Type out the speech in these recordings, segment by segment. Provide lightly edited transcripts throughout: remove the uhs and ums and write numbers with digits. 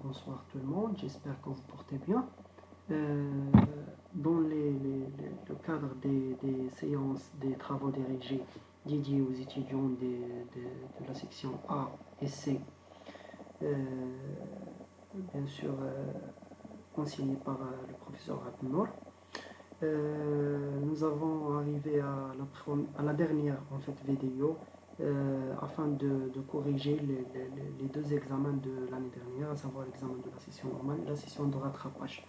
Bonsoir tout le monde, j'espère que vous portez bien. Dans le cadre des séances, des travaux dirigés dédiés aux étudiants de la section A et C, bien sûr enseigné par le professeur Abnour, nous avons arrivé à la dernière en fait, vidéo afin de corriger les deux examens de l'année dernière, à savoir l'examen de la session normale et la session de rattrapage.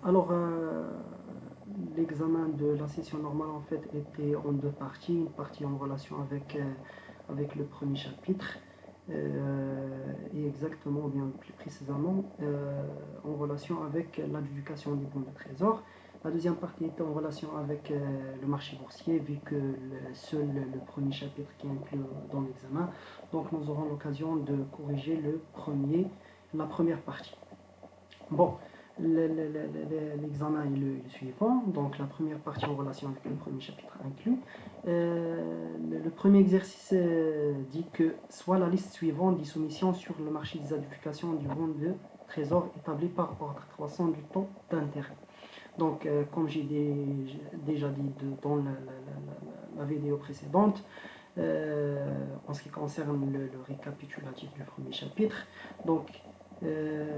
Alors, l'examen de la session normale en fait était en deux parties, une partie en relation avec le premier chapitre et exactement, ou bien plus précisément, en relation avec l'adjudication du bon de trésor. La deuxième partie était en relation avec le marché boursier, vu que seul le premier chapitre qui est inclus dans l'examen. Donc nous aurons l'occasion de corriger la première partie. Bon, l'examen est le suivant. Donc la première partie en relation avec le premier chapitre inclus. Le premier exercice dit que soit la liste suivante des soumissions sur le marché des adjudications du bon de trésor établi par ordre croissant du taux d'intérêt. Donc, comme j'ai déjà dit dans la vidéo précédente, en ce qui concerne le récapitulatif du premier chapitre, donc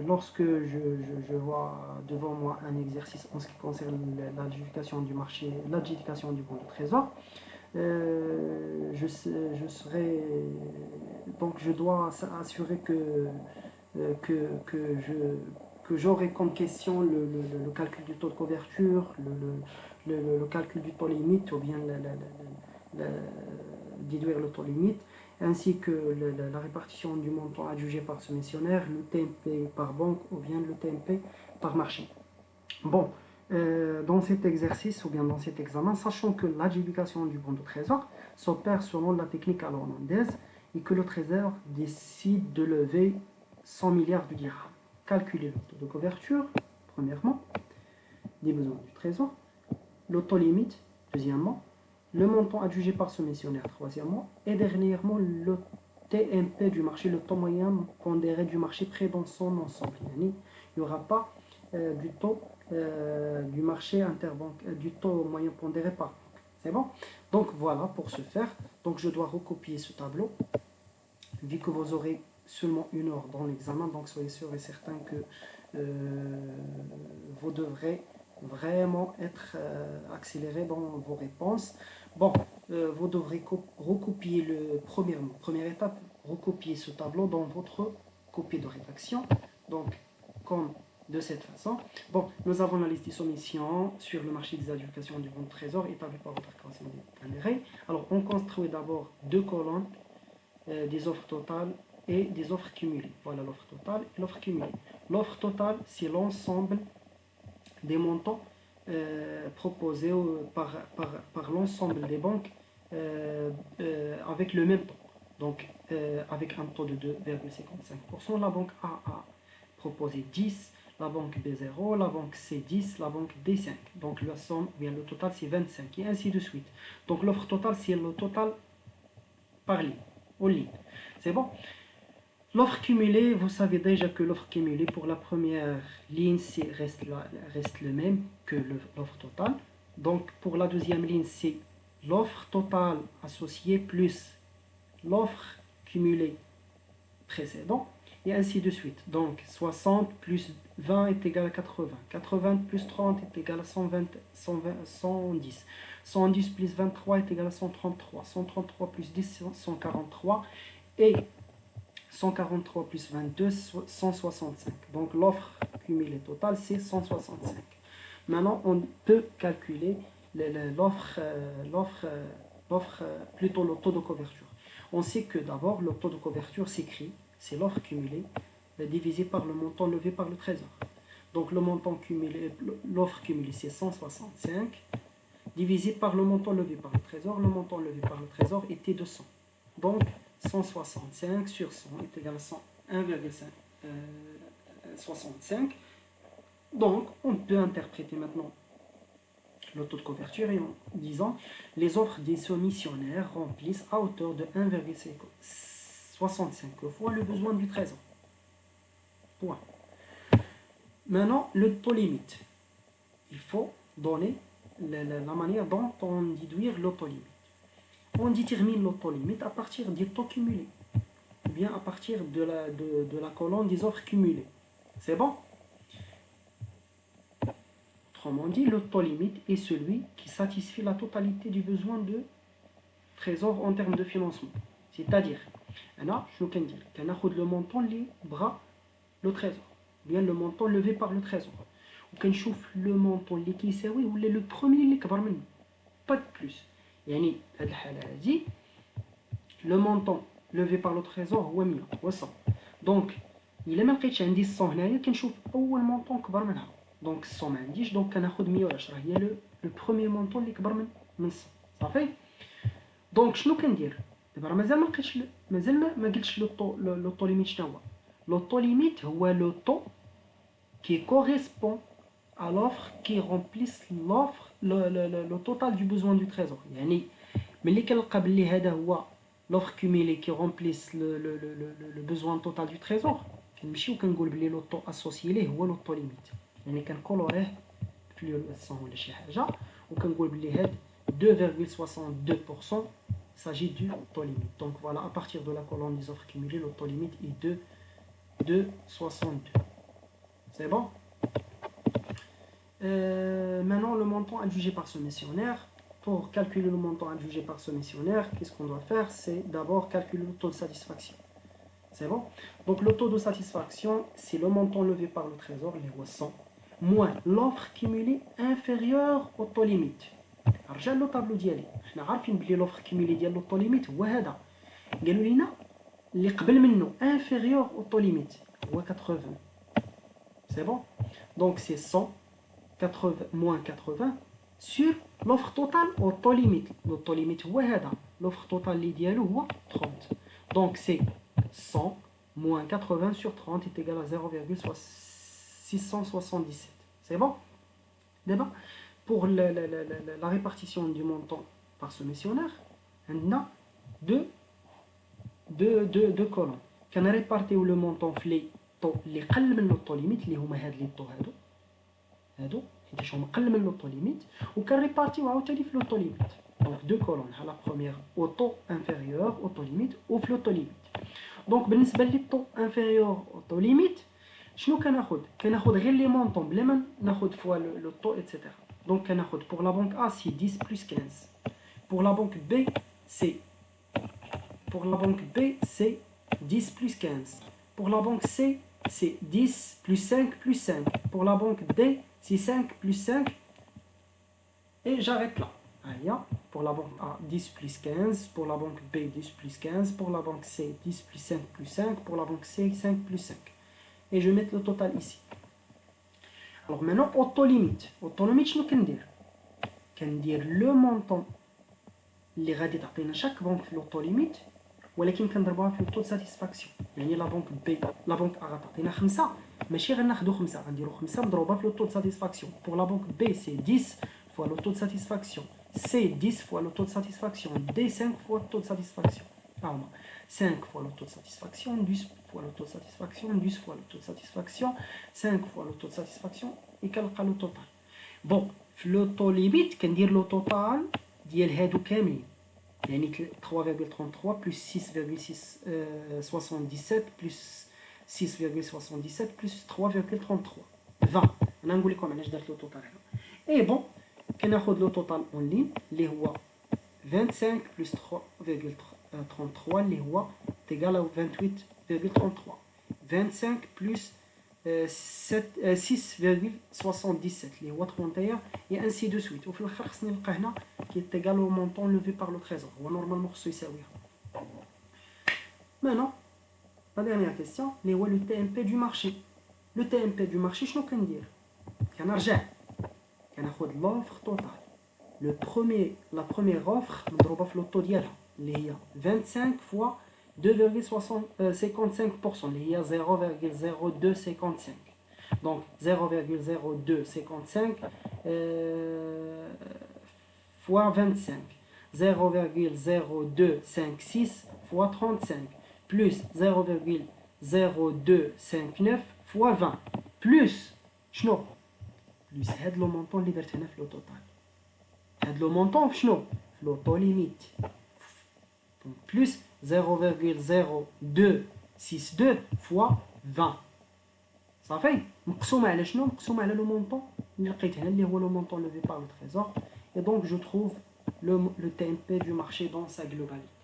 lorsque je vois devant moi un exercice en ce qui concerne l'adjudication du marché, l'adjudication du bon de trésor, je dois assurer que j'aurai comme question le calcul du taux de couverture, le calcul du taux limite, ou bien déduire le taux limite, ainsi que la répartition du montant adjugé par ce missionnaire, le TMP par banque ou bien le TMP par marché. Bon, dans cet exercice ou bien dans cet examen, sachant que l'adjudication du bon de trésor s'opère selon la technique hollandaise et que le trésor décide de lever 100 milliards de dirhams. Calculer le taux de couverture, premièrement, des besoins du trésor, le taux limite, deuxièmement, le montant adjugé par ce missionnaire, troisièmement, et dernièrement, le TMP du marché, le taux moyen pondéré du marché près dans son ensemble. Il n'y aura pas du taux du marché du taux moyen pondéré par banque. C'est bon? Donc voilà, pour ce faire, donc je dois recopier ce tableau, vu que vous aurez seulement une heure dans l'examen, donc soyez sûr et certain que vous devrez vraiment être accéléré dans vos réponses. Bon, vous devrez recopier première étape, recopier ce tableau dans votre copie de rédaction. Donc, comme de cette façon. Bon, nous avons la liste des soumissions sur le marché des adjudications du bon de trésor établi par votre création d'intérêt. Alors, on construit d'abord deux colonnes, des offres totales et des offres cumulées. Voilà l'offre totale et l'offre cumulée. L'offre totale, c'est l'ensemble des montants proposés par l'ensemble des banques avec le même taux. Donc, avec un taux de 2,55%, la banque A a proposé 10, la banque B0, la banque C10, la banque D5. Donc, la somme, bien le total, c'est 25, et ainsi de suite. Donc, l'offre totale, c'est le total par ligne, en ligne. C'est bon? L'offre cumulée, vous savez déjà que l'offre cumulée pour la première ligne reste le même que l'offre totale. Donc pour la deuxième ligne, c'est l'offre totale associée plus l'offre cumulée précédente, et ainsi de suite. Donc 60 plus 20 est égal à 80. 80 plus 30 est égal à 110. 110 plus 23 est égal à 133. 133 plus 10, 143. Et 143 plus 22, 165. Donc l'offre cumulée totale, c'est 165. Maintenant, on peut calculer plutôt le taux de couverture. On sait que d'abord, le taux de couverture s'écrit, c'est l'offre cumulée divisé par le montant levé par le trésor. Donc le montant cumulé, l'offre cumulée, c'est 165, divisé par le montant levé par le trésor. Le montant levé par le trésor était de 100. Donc 165 sur 100 est égal à 1,65. Donc, on peut interpréter maintenant le taux de couverture en disant les offres des soumissionnaires remplissent à hauteur de 1,65 fois le besoin du trésor. Point. Maintenant, le taux limite. Il faut donner la manière dont on déduire le taux limite. On détermine le taux limite à partir du taux cumulé, ou bien à partir de la colonne des offres cumulées. C'est bon? Autrement dit, le taux limite est celui qui satisfait la totalité du besoin de trésor en termes de financement. C'est-à-dire, je veux dire, qu'on a le montant les bras le trésor, bien le montant levé par le trésor. Ou qu'on chauffe le montant qui est ou le premier qui est pas de plus. Yani, le montant levé par le trésor est 100. Donc, il est même qu'il y a 100 هنايا كنشوف أول montant كبر منها. Donc 100 ما عنديش donc كناخد 110 هي le premier montant اللي كبر من 100 صافي. دونك شنو كندير دابا مازال ما لقيتش مازال ما قلتش لو طو ليميت شنو هو. لو طو ليميت هو لو طو qui correspond à l'offre qui remplisse l'offre le total du besoin du trésor. يعني ملي كنلقى بلي هذا هو l'offre cumulée qui remplisse le besoin total du trésor كنمشي وكنقول بلي لو طو اسوسيي ليه هو لو طو ليميت. يعني كنكولوريه فلوريسون ولا شي حاجه وكنقول بلي هاد 2,62% s'agit du taux limite. Donc voilà, à partir de la colonne des offres cumulées, le taux limite est de 2,62. C'est bon? Maintenant, le montant adjugé par ce missionnaire. Pour calculer le montant adjugé par ce missionnaire, qu'est-ce qu'on doit faire? C'est d'abord calculer le taux de satisfaction. C'est bon? Donc le taux de satisfaction, c'est le montant levé par le trésor, les 100, moins l'offre cumulée inférieure au taux limite. رجع له طابلو ديالي حنا عارفين بلي لوفر كيميلي ديال لو طو ليميت هو هذا قالوا لينا اللي قبل منه انفيريور او طو ليميت هو 80 سي بون دونك سي 180 moins 80 sur l'offre totale au taux limite. Le taux limite هو هذا l'offre totale اللي ديالو هو 30 donc c'est 100 moins 80 sur 30 est égal à 0,677. C'est bon? D'abord pour la répartition du montant par ce missionnaire, on a deux colonnes. Quand on répartit le montant les taux اللي قل من le taux limite اللي هما هاد لي طو هادو حيت هما قل من le taux limite وكنريبارتيو عاوتاني في le taux limite. Donc deux colonnes. La première au taux inférieur au taux limite ou le taux limite. Donc بالنسبة لي taux inférieur au taux limite شنو كناخد غير لي مونطون بلا ما ناخد فوا le taux etc. Donc, pour la banque A, c'est 10 plus 15. Pour la banque B, c'est 10 plus 15. Pour la banque C, c'est 10 plus 5 plus 5. Pour la banque D, c'est 5 plus 5. Et j'arrête là. Pour la banque A, 10 plus 15. Pour la banque B, 10 plus 15. Pour la banque C, 10 plus 5 plus 5. Pour la banque C, 5 plus 5. Et je mets le total ici. Alors maintenant, au taux limite. Au taux limite, je vais dire le montant اللي غادي تعطينا chaque banque le taux limite ولكن كنضربوها في le taux de satisfaction. يعني لا بنك بي لا بنك A غتعطينا 5 ماشي غناخدو 5 غنديرو 5 مضروبه في le taux de satisfaction. Pour la banque B, c'est 10 fois le taux de satisfaction. C, 10 fois le taux de satisfaction. D, 5 fois le taux de satisfaction. Pardon. 5 fois le taux de satisfaction, 10 fois le taux de satisfaction, 10 fois le taux de satisfaction, 5 fois le taux de satisfaction, et كنلقى le total. Bon, le taux limite, كندير le total ديال هادو كاملين. يعني 3,33 plus 6,77 plus 6,77 plus 3,33. 20. أنا نقول لكم علاش درت le total هنا. Et bon, كناخد le total en ligne اللي هو 25 plus 3,33 اللي هو égal à 28,33. 25 plus 6,77 اللي هو 31 et ainsi de suite. وفي الاخر خصني نلقى هنا qui est égal au montant levé par le trésor. هو نورمالمون خصو يساويها. Maintenant, la dernière question اللي هو le TMP du marché. Le TMP du marché شنو كندير؟ كنرجع كناخد l'offre totale. La première offre مضروبة في le taux ديالها اللي هي 25 fois 2,55% اللي هي 0,0255. Donc 0,0255 fois 25. 0,0256 fois 35 plus 0,0259 fois 20 plus شنو plus هاد لو مونطون اللي درت هنا في لو توتال هاد لو مونطون في شنو في لو طو ليميت donc plus 0,0262 fois 20 صافي مقسومه على شنو مقسومه على لو مونطون اللي لقيت هنا اللي هو لو مونطون levé par le trésor et donc je trouve le TMP du marché dans sa globalité.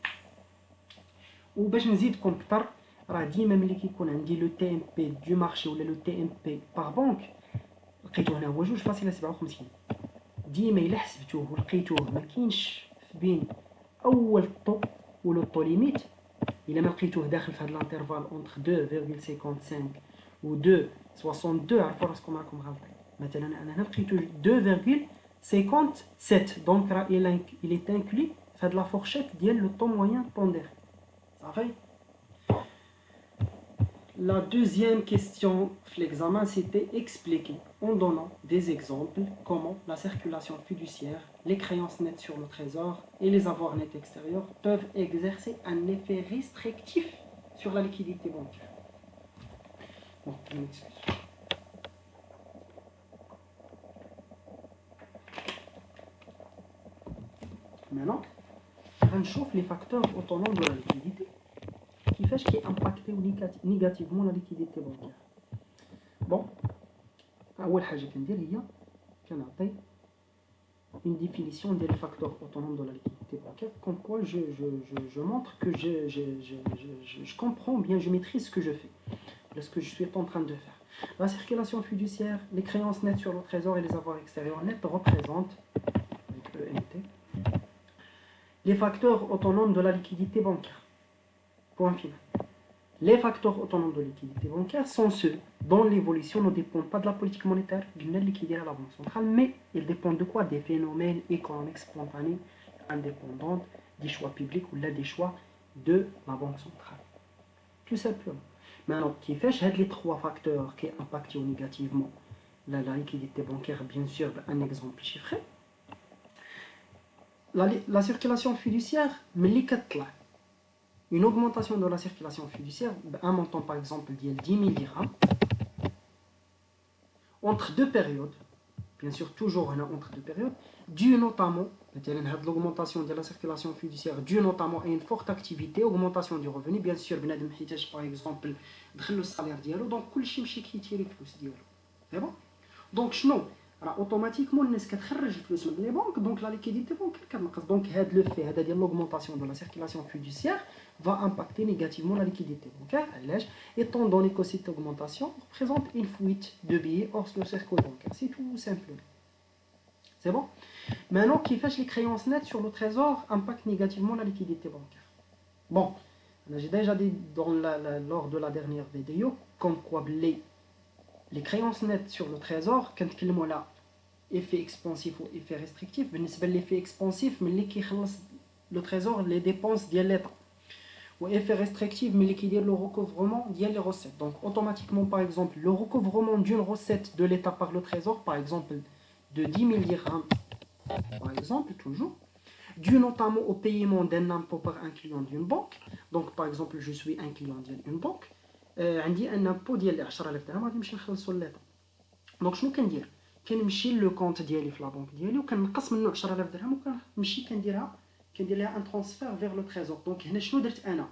وباش نزيدكم اكثر راه ديما ملي كيكون عندي لو تي ام بي دو مارشي ولا لو تي ام بي بار بنك لقيتو هنا هو 2.57 ديما الا حسبتوه ولقيتوه ما كاينش بين اول طو ولو طو ليميت الا ما لقيتوه داخل في هذا الانترفال اونتر 2.55 و 2.62 عرفوا راسكم راكم غالطين مثلا انا هنا لقيتو 2.57 دونك راه il est inclus في هاد لا فورشيت ديال لو طو موين بوندير صافي. La deuxième question de l'examen, c'était expliquer en donnant des exemples comment la circulation fiduciaire, les créances nettes sur le trésor et les avoirs nets extérieurs peuvent exercer un effet restrictif sur la liquidité bancaire. Bon, je m'excuse. Maintenant, on va voir les facteurs autonomes de la liquidité. كيفاش كيامباكتيو نيجاتيفمون لا ليكيديتي بانكير. بون اول حاجه كندير هي كنعطي une définition des facteurs autonomes de la liquidité bancaire comme quoi je montre que je comprends bien, je maîtrise ce que je fais, ce que je suis en train de faire. La circulation fiduciaire, les créances nettes sur le trésor et les avoirs extérieurs nets représentent avec ENT les facteurs autonomes de la liquidité bancaire. Point final. Les facteurs autonomes de liquidité bancaire sont ceux dont l'évolution ne dépend pas de la politique monétaire d'une liquidité à la Banque centrale, mais ils dépendent de quoi? Des phénomènes économiques spontanés, indépendants des choix publics ou là des choix de la Banque centrale. Tout simplement. Maintenant, qui fait les trois facteurs qui impactent négativement la liquidité bancaire, bien sûr, un exemple chiffré. La circulation fiduciaire, mais une augmentation de la circulation fiduciaire, un montant par exemple de 10 000 dirhams, entre deux périodes, bien sûr toujours entre deux périodes, dû notamment, l'augmentation de la circulation fiduciaire, dû notamment à une forte activité, augmentation du revenu, bien sûr, par exemple, le salaire dialogue, donc tout le monde qui tire les flux. C'est bon? Donc, non. Alors, automatiquement, الناس كتخرج الفلوس من les banques, donc la liquidité bancaire كتنقص. Donc, le fait de l'augmentation de la circulation fiduciaire va impacter négativement la liquidité bancaire, étant donné que cette augmentation représente une fuite de billets hors le cercle bancaire. C'est tout simple. C'est bon? Maintenant, qui fait les créances nettes sur le trésor impactent négativement la liquidité bancaire. Bon, j'ai déjà dit lors de la dernière vidéo, comme quoi les créances nettes sur le trésor, quand il y a effet expansif ou effet restrictif, l'effet expansif, mais le trésor, les dépenses de l'État. Ou effet restrictif, mais qui dit le recouvrement des recettes. Donc automatiquement, par exemple, le recouvrement d'une recette de l'État par le trésor, par exemple, de 10 000 dirhams, par exemple, toujours, dû notamment au paiement d'un impôt par un client d'une banque. Donc par exemple, je suis un client d'une banque, عندي ان امبو ديال 10000 درهم غادي نمشي نخلصو لليطا. دونك شنو كندير؟ كنمشي لو كونت ديالي في لا بنك ديالي وكنقص منه 10000 درهم وكنمشي كندير لها ان ترانسفير فيغ لو تريزور. دونك هنا شنو درت انا؟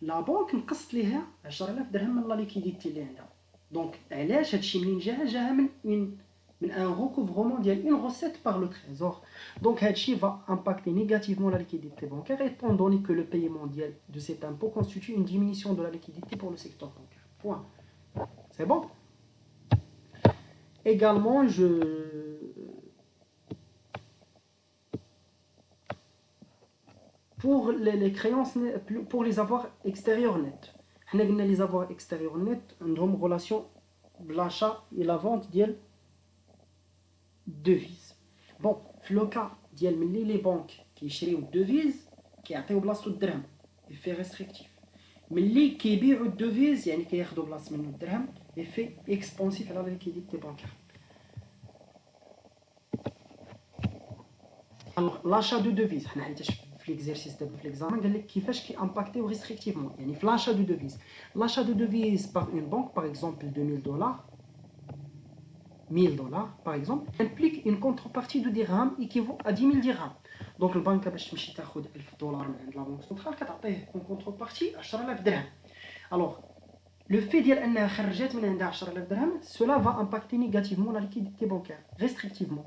لا بنك نقصت ليها 10000 درهم من لا ليكيديتي اللي عندها. دونك علاش هادشي منين جاها من un recouvrement d'une recette par le trésor. Donc, ceci va impacter négativement la liquidité bancaire étant donné que le paiement de cet impôt constitue une diminution de la liquidité pour le secteur bancaire. Point. C'est bon? Également, pour les créances, pour les avoirs extérieurs nets. Les avoirs extérieurs nets ont une relation de l'achat et la vente d'elle devises. Bon, في le cas ديال ملي لي بانك كيشريو الدوفيز كيعطيو بلاصتو الدرهم effet restrictif. ملي كيبيعوا الدوفيز يعني كياخذوا بلاص منه الدرهم effet expansif على la liquidité bancaire. Alors l'achat de devises حنا حيت في l'exercice de l'examen قال لك كيفاش كي امباكتي ريستريكتيفمون يعني في l'achat de devises. L'achat de devises par une banque par exemple de 1000 dollars par exemple implique une contrepartie de dirham équivaut à 10 000 dirhams. Donc البنكه باش تمشي تاخذ 1000 دولار من عند لا بنك سنترال كتعطيه اون كونتربارتي 10000 درهم. Alors le fait d'être خرجت من عندها 10000 درهم cela va impacter négativement la liquidité bancaire restrictivement.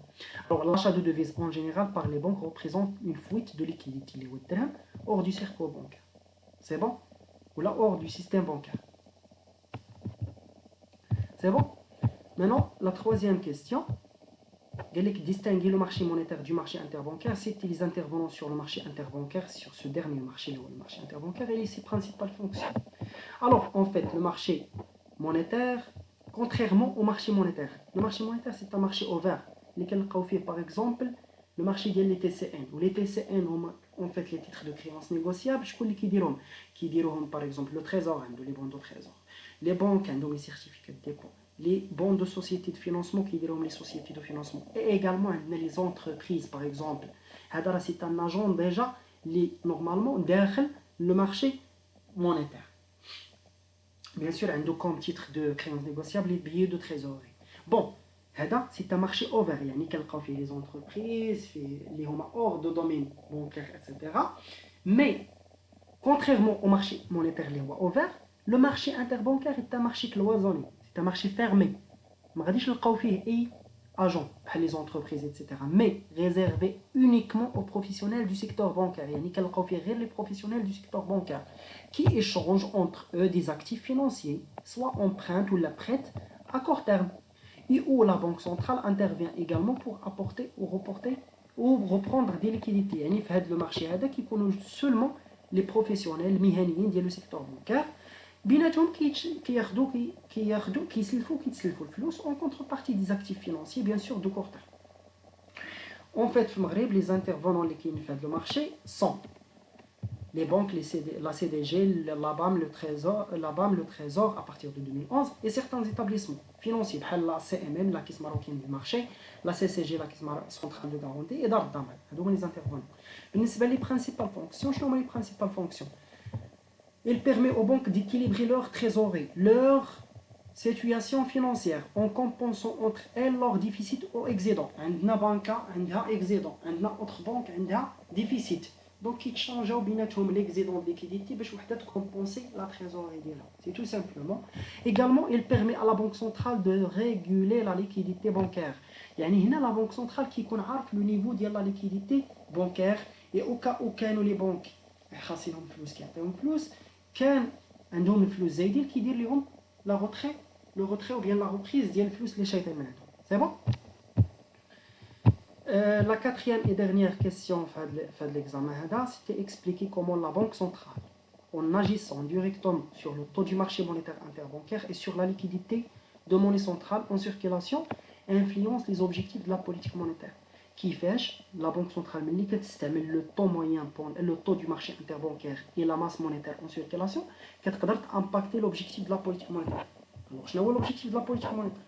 Alors l'achat de devises en général par les banques représente une fuite de liquidité les dirhams hors du cercle bancaire. C'est bon? Ou là hors du système bancaire. C'est bon? Maintenant la troisième question. Distinguer le marché monétaire du marché interbancaire, c'est les intervenants sur le marché interbancaire, sur ce dernier marché, le marché interbancaire, et ses principales fonctions. Alors, en fait, le marché monétaire, contrairement au marché monétaire, le marché monétaire, c'est un marché ouvert. Lesquels par exemple, le marché des TCN. Ou les TCN, en fait, les titres de créance négociables, je connais qui diront, par exemple, le trésor, les bons de trésor. Les banques, les certificats de dépôt. Les bons de sociétés de financement qui diront les sociétés de financement et également les entreprises par exemple. C'est un agent déjà normalement derrière le marché monétaire. Bien sûr, comme titre de créance négociable les billets de trésorerie. Bon, c'est un marché ouvert, يعني كنلقاو فيه les entreprises, les hors de domaine bancaire, etc. Mais contrairement au marché monétaire les ouvert, le marché interbancaire est un marché cloisonné. C'est un marché fermé. ما غاديش نلقاو فيه اي agent بحال les entreprises etc. mais réservé uniquement aux professionnels du secteur bancaire. يعني كنلقاو فيه غير les professionnels du secteur bancaire qui échangent entre eux des actifs financiers, soit empruntent ou la prêtent à court terme. Et où la banque centrale intervient également pour apporter ou reporter ou reprendre des liquidités. يعني في هذا المارشي هذا كيكونوا seulement les professionnels المهنيين ديال le secteur bancaire بيناتهم كيسلفوا الفلوس en contrepartie des actifs financiers bien sûr de court terme. En fait في المغرب les intervenants اللي كاينين في هذا المارشي sont les banques, la CDG, la BAM, le Trésor à partir de 2011 et certains établissements financiers بحال la CMM la Caisse marocaine du marché, la CCG la Caisse centrale de garantie et دار الضمان. هادو هما les intervenants. بالنسبة les principales fonctions, شنو هما les principales fonctions? Il permet aux banques d'équilibrer leur trésorerie, leur situation financière, en compensant entre elles leur déficit ou excédent. عندنا بنكة عندها excédent, عندنا autre banque عندها déficit. Donc ils changent بيناتهم l'excédent de liquidité باش وحدة compenser la trésorerie ديالها. C'est tout simplement. Également, il permet à la banque centrale de réguler la liquidité bancaire. يعني هنا la banque centrale كيكون عارف le niveau ديال la liquidité bancaire et au cas où كانوا les banques خاصينهم فلوس كيعطيهم فلوس كان عندهم الفلوس زايدين كيدير لهم لا روتري لو روتري او بيان لا ريبريز ديال الفلوس اللي شايطين من عندهم. سي بون. La quatrième et dernière question de l'examen c'était expliquer comment la banque centrale en agissant directement sur le taux du marché monétaire interbancaire et sur la liquidité de monnaie centrale en circulation influence les objectifs de la politique monétaire. كيفاش la banque centrale ملي كتستعمل le taux moyen le taux du marché interbancaire et la masse monétaire en circulation كتقدر impacter l'objectif de la politique monétaire. Alors شنو هو l'objectif de la politique monétaire?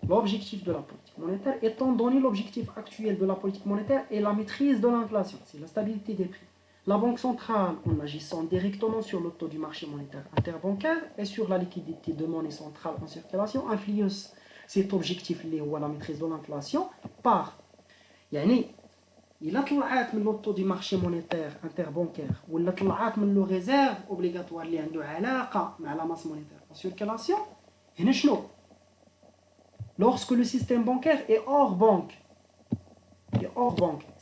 L'objectif de la politique monétaire, étant donné l'objectif actuel de la politique monétaire est la maîtrise de l'inflation, c'est la stabilité des prix. La Banque centrale, en agissant directement sur le taux du marché monétaire interbancaire et sur la liquidité de monnaie centrale en circulation, influence cet objectif ou la maîtrise de l'inflation par يعني إلا طلعت من الطو دي مارشي مونيتير انتربانكير ولا طلعت من لو ريزيرف اوبليغاتوار اللي عنده علاقه مع لا ماس مونيتير en circulation هنا شنو lorsque le système bancaire est hors banque,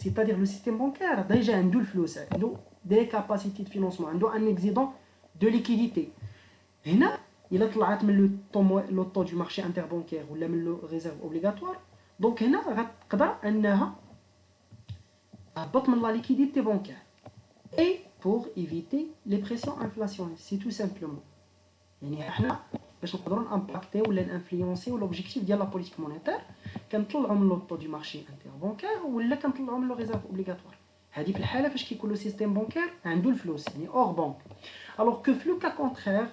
c'est-à-dire le système bancaire déjà عنده الفلوس عنده des capacités de financement عنده un excédent de liquidité. هنا إلا طلعت من لو طو du marché interbancaire ولا من لو ريزيرف اوبليغاتوار دونك هنا غتقدر انها تهبط من la liquidité bancaire et pour éviter les pressions inflationnistes, c'est tout simplement. يعني احنا باش نقدروا نامباكتيو ولا نانفلونسيو لوبجيكتيف ديال لا بوليتيك مونيتير كنطلعوا من لو طو دو مارشي انتربانكير ولا كنطلعوا من لو ريزيرف اوبليغاتوار. هذه في الحاله فاش كيكون لو سيستيم بانكير عنده الفلوس يعني اور بانك. الوغ كو في لو كا كونترير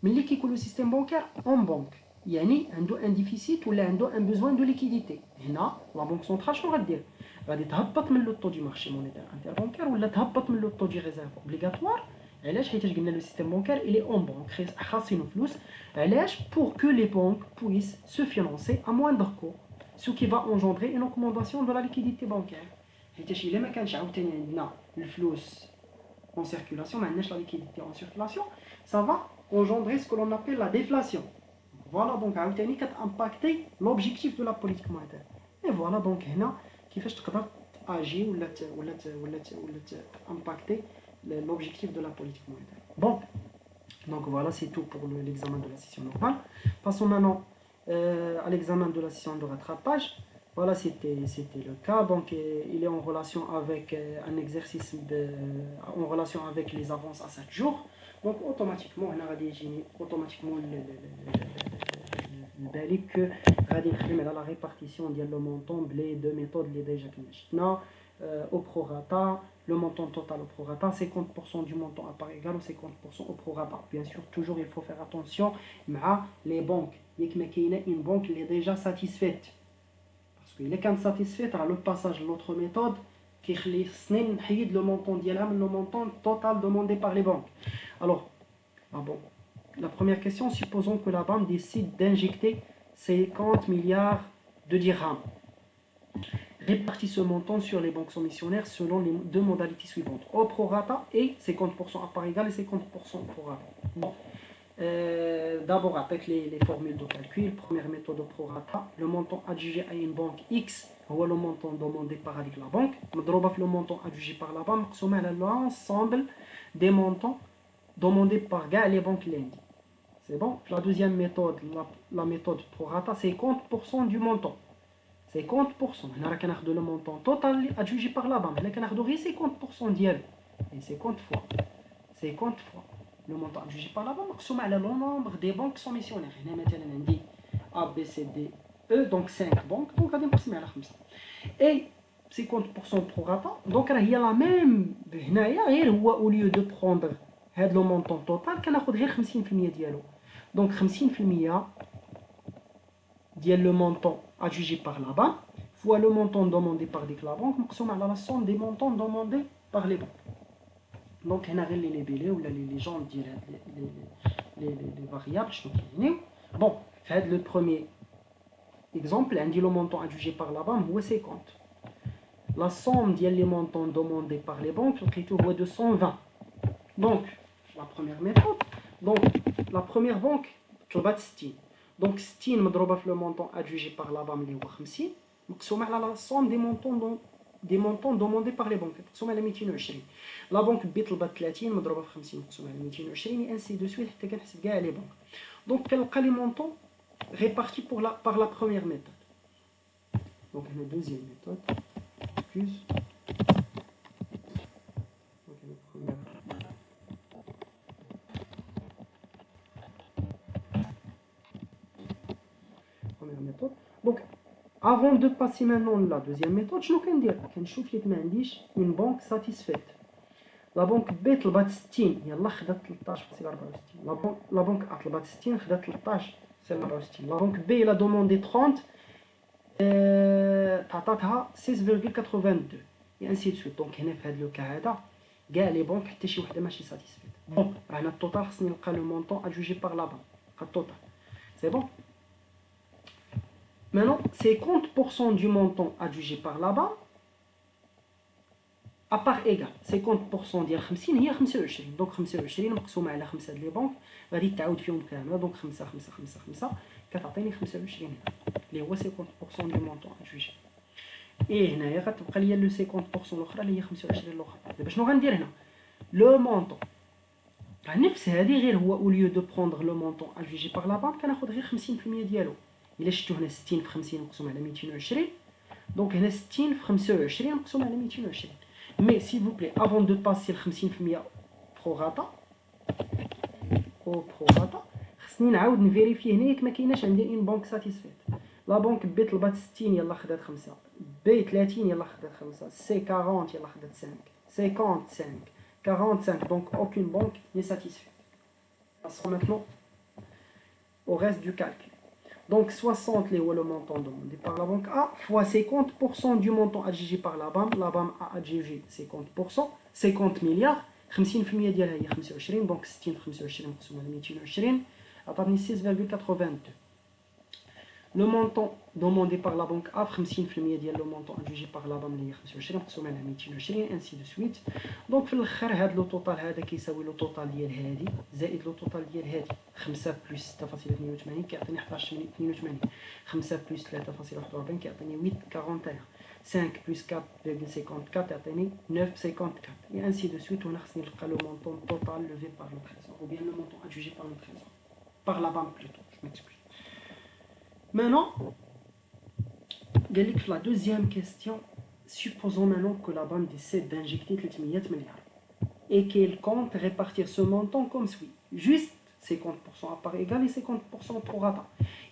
ملي كيكون لو سيستيم بانكير اون بانك يعني عنده ان ديفيسيت ولا عنده ان بوزوان دو ليكيديتي. هنا لا بانك سنترال شنو غدير؟ غادي تهبط من لو طو دو مارشي مونيتير انتربانكير ولا تهبط من لو طو دو ريزيرف اوبليغاتوار. علاش؟ حيت قلنا لو سيستيم بانكير الي اون بانك، خاصينو فلوس. علاش؟ بور كو لي بانك بويس سو فينانسي ا موندر كو، سو كي فا انجوندري اون اوغمونطاسيون دو لا ليكيديتي بانكير. حيت الا ما كانش عاوتاني عندنا الفلوس en circulation, ما عندناش la liquidité en circulation, ça va engendrer ce que l'on appelle la déflation. Voilà, donc عاوتاني كتامباكتي l'objectif de la politique monétaire. Et voilà, donc هنا كيفاش تقدر تاجي ولا امباكتي l'objectif de la politique monétaire. Donc voilà, c'est tout pour l'examen de la session normale. Passons maintenant à l'examen de la session de rattrapage. Voilà, c'était le cas. Donc, il est en relation avec un exercice en relation avec les avances à 7 jours. Donc, automatiquement, on a défini automatiquement le que la répartition le montant les deux méthodes les déjà au prorata, le montant total au prorata, 50% du montant à part égale ou 50% au prorata. Bien sûr, toujours il faut faire attention à les banques. Il y a une banque qui est déjà satisfaite. Il est quand satisfait par le passage de l'autre méthode qui est le montant diagramme, le montant total demandé par les banques. Alors, la première question, supposons que la banque décide d'injecter 50 milliards de dirhams. Répartit ce montant sur les banques soumissionnaires selon les deux modalités suivantes, au prorata et 50% à part égale et 50% au prorata. D'abord avec les formules de calcul. Première méthode au prorata, le montant adjugé à une banque X ou le montant demandé par la banque, le montant adjugé par la banque soumet à l'ensemble des montants demandés par les banques lundi. C'est bon. La deuxième méthode, la méthode prorata, 50% du montant. 50%. On a le montant total adjugé par la banque. On a 50% d'elle. Et 50 fois. 50 fois. Le montant adjugé par la banque مقسوم على le nombre des banques soumissionnaires. هنا مثلا عندي A, B, C, D, E, donc 5 banques, donc غادي نقسم على 5. Et 50% prorata, donc هي la même هنايا غير هو au lieu de prendre هذا le montant total كناخذ غير 50% ديالو. Donc 50% ديال le montant adjugé par la banque fois le montant demandé par la banque مقسوم على la somme des montants demandés par les banques. Donc, on a les labels ou les légendes, les variables. Bon, fait le premier exemple, on dit le montant adjugé par la banque, c'est 50. La somme des montants demandés par les banques, est de 120. Donc, la première méthode, donc la première banque, tu vas te donc, si le montant adjugé par la banque, c'est 50, la somme des montants demandés par les banques. La banque بيطلبها 30 مضروبه في 50 مقسومه على 220 et ainsi de suite حتى كنحسب كاع les banques. Donc كنلقى les montants répartis par la première méthode. Donc la deuxième méthode. Excuse. Donc la première méthode. Donc avant de passer maintenant la deuxième méthode, je vais نشوف ما عنديش une banque satisfaite. La banque B طلبات 60 يلا خدات 13.64. La banque A طلبات 60 خدات 13.64. La banque B elle a demandé 30 تعطاتها 6.82 et ainsi de suite. Donc هنا في هذا لو كا هذا كاع لي بونك حتى شي وحده ماشي ساتيسفيت. بون رانا التوتال خصني نلقى لو مونطون adjugé par la banque. التوتال c'est bon. Maintenant 50% du montant adjugé par la banque à part égale 50% ديال 50 هي 25. دونك 25 مقسومه على 5 ديال لي بونك غادي تعاود فيهم كامله. دونك 5 5 5 5 كتعطيني 25 اللي هو 50% دو مونطون adjugé. اي هنايا غتبقى ليا لو 50% الاخرى اللي هي 25 الاخرى. دابا شنو غندير هنا؟ لو مونطون نفس هذه غير هو او ليو دو بروندر لو مونطون adjugé par la banque كناخذ غير 50% ديالو. الا شفتو هنا 60 في 50 مقسوم على 220 دونك هنا 60 في 25 مقسوم على 220. Mais s'il vous plaît, avant de passer le 50% au prorata, خصني نعاود نفيريفي هنا ياك ما كايناش عندي اون بانك ساتيسفيت. لا بانك بي طلبات 60 يلا خدات 5، بي 30 يلا خدات 5، سي 40 يلا خدات 5، 55 45. Donc aucune banque n'est satisfaite. Passons maintenant au reste du calcul. Donc 60 les le montant demandé par la banque A fois 50% du montant adjugé par la BAM a adjugé 50%, 50 milliards. 50% ديالها هي 25 دونك 60 في 25 مقسومه على 220 عطاتني 6,82. Le montant demandé par la banque A 50% ديال le montant adjugé par la BAM اللي هي 25 مقسومه على 220 ainsi de suite. دونك في الاخر هذا لو توتال هذا كيساوي لو توتال ديال هذه زائد لو توتال ديال هذه 5 بلس 6.82 كيعطيني 11.82. 5 بلس 3.41 كيعطيني 8.41. 5 بلس 4.54 يعطيني 9.54 et ainsi de suite. وهنا خصني نلقى لو مونطون توتال levé par le trésor ou bien le montant adjugé par le trésor par la banque plutôt. Je m'explique. Maintenant, la deuxième question, supposons maintenant que la banque décide d'injecter 300 milliards et qu'elle compte répartir ce montant comme suit. Juste 50% à part égale et 50% pro rata.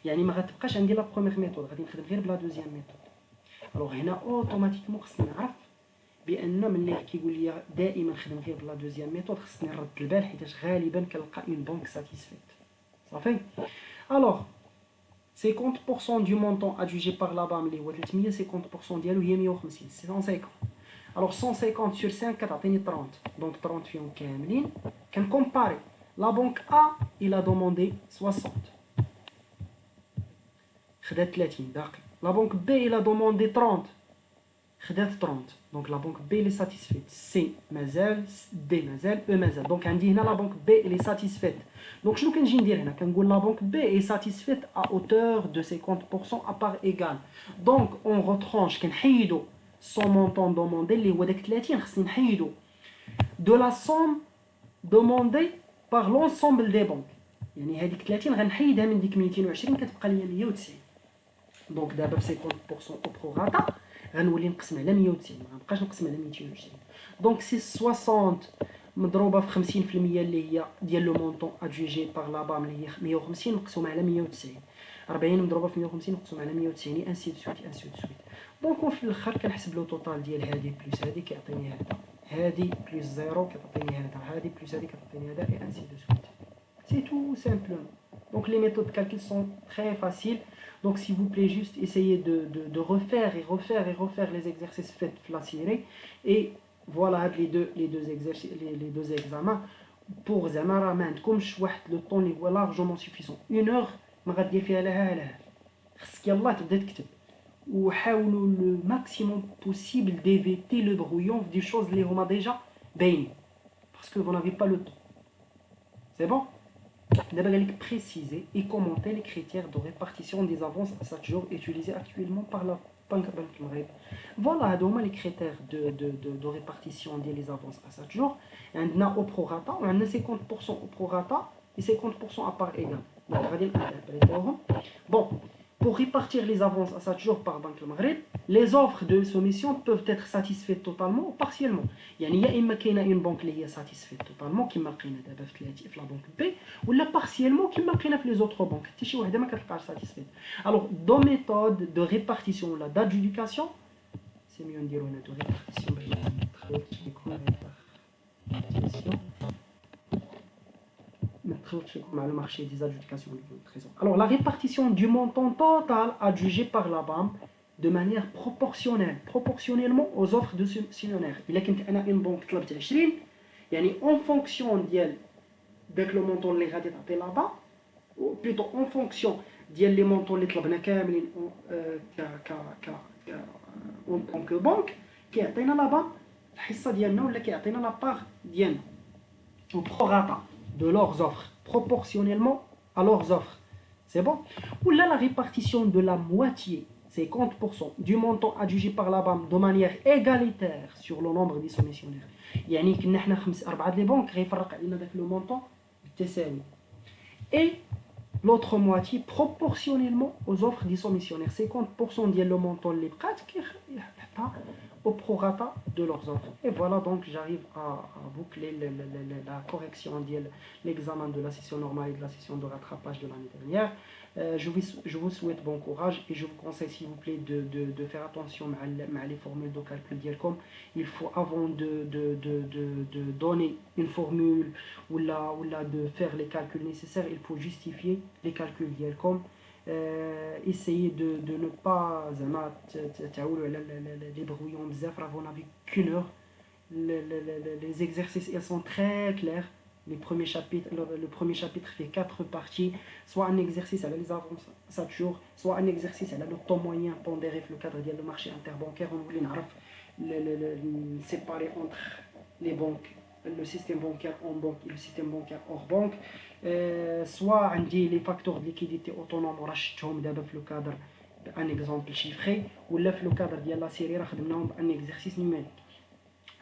يعني ما غتبقاش عندي لا بروميير ميثود، غادي نخدم غير بلا دوزيام ميثود. الوغ هنا اوتوماتيكمون خصني نعرف بان ملي كيقول لي دائما خدم غير بلا دوزيام ميثود خصني نرد البال حيتاش غالبا كنلقى اون بانك ساتيسفيت. صافي. الوغ 50% du montant adjugé par la BAM اللي هو 300 50% ديالو هي 150 150. Alors 150 sur 5 كتعطيني 30 donc 30 فيهم كاملين. كنكومباري la banque A il a demandé 60 خدات 30 باقي. La banque B il a demandé 30 خدات 30 donc la banque B elle est satisfaite. C مازال D مازال E مازال donc عندي هنا la banque B elle est satisfaite. Donc شنو كنجي ندير هنا كنقول la banque B est satisfaite à hauteur de 50% à part égale. donc on retranche كنحيدو son montant demandé اللي هو داك 30 خصني نحيدو de la somme demandée par l'ensemble des banques. يعني هذيك 30 غنحيدها من ديك 220 كتبقى ليا 190. دونك دابا ب 50% او بروغاتا غنولي نقسم على 190 ما غنبقاش نقسم على 220. دونك سي 60 مضروبه في 50% اللي هي ديال لو مونطون ادجوجي باغ لا بام اللي هي 150 مقسومه على 190. 40 مضروبه في 150 مقسومه على 190 انسي دو سويت انسي دو سويت. دونك في الاخر كنحسب لو توتال ديال هادي بلس هادي كيعطيني هذا، هادي بلس زيرو كتعطيني هذا، هادي بلس هادي كتعطيني هذا et ainsi de suite. C'est tout simplement. Donc les méthodes de calcul sont très faciles. Donc s'il vous plaît, juste essayez de refaire et refaire les exercices faits la série. Et voilà les deux examens. Pour Zamaramand, comme je vois le temps est largement suffisant. 1 heure, ما غادي فيها لها لها. خصك يلاه تبدا تكتب. وحاولوا le maximum possible d'éviter le brouillon des choses اللي هما déjà باينين. Parce que vous n'avez pas le temps. C'est bon? D'abord, préciser et commenter les critères de répartition des avances à 7 jours utilisés actuellement par la Banque Maghreb. Voilà les critères de répartition des avances à 7 jours. On a au prorata, on a 50% au prorata et 50% à part égale. Bon, pour répartir les avances à 7 jours par Banque Maghreb, les offres de soumission peuvent être satisfaites totalement ou partiellement. يعني يا اما كاينه اون بانك اللي هي ساتيسفيت توتالمون كما لقينا دابا في لا بانك بي ولا بارسيالمون كما لقينا في لي زوتر بانك حتى شي وحده ما كتلقاش ساتيسفيت. الوغ دو ميثود دو ريبارتيسيون ولا d'adjudication سي ميو نديرو هنا دو ريبارتيسيون باش يكون ريبارتيسيون ما تدخلش مع le marché des adjudications du trésor. Alors la répartition du montant total adjugé par la BAM de manière proportionnelle, proportionnellement aux offres de soumissionnaires. إلا كنت أنا une banque طلبت 20 يعني en fonction ديال داك لو مونطون اللي غادي تعطي لا بام ou plutôt en fonction ديال لي مونطون اللي طلبنا كاملين en tant que banque كيعطينا لا بام الحصة ديالنا ولا كيعطينا لا بار ديالنا au prorata de leurs offres proportionnellement à leurs offres. C'est bon? Ou là la répartition de la moitié 50% du montant adjugé par la BAM de manière égalitaire sur le nombre des soumissionnaires. يعني كنا حنا 4 لي بنك غيفرق علينا داك لو مونطون بالتساوي. Et l'autre moitié proportionnellement aux offres des soumissionnaires. 50% ديال لو مونطون اللي بقات كيحطها au prorata de leurs offres. Et voilà, donc j'arrive à boucler la correction de l'examen de la session normale et de la session de rattrapage de l'année dernière. Je vous souhaite bon courage et je vous conseille s'il vous plaît de faire attention à les formules de calcul d'IELCOM. Il faut avant de donner une formule ou de faire les calculs nécessaires, il faut justifier les calculs d'IELCOM. Essayez de ne pas les brouillons bzaf, on n'a vu qu'une heure. Les exercices ils sont très clairs. Le premier chapitre fait 4 parties, soit un exercice à les avances 7 jours, soit un exercice à le temps moyen pondéré le cadre du marché interbancaire. On voulait séparer entre les banques, le système bancaire en banque et le système bancaire hors banque. Soit on dit les facteurs de liquidité autonomes رشتهم دابا في le cadre un exemple chiffré, ou là في le cadre ديال la série راه خدمناهم un exercice numérique.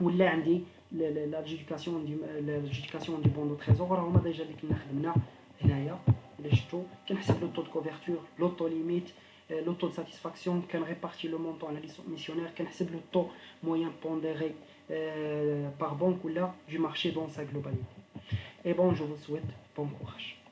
ولا عندي l'adjudication du bon de trésor راه هما ديجا اللي كنا خدمنا هنايا اللي شفتوا كنحسب لو طو دو كوفرتور لو طو ليميت لو طو دو ساتيسفاكسيون كنريبارتي لو مونطون على لي ميسيونير كنحسب لو طو موين pondéré par banque ou là du marché dans sa globalité. Et bon, je vous souhaite bon courage.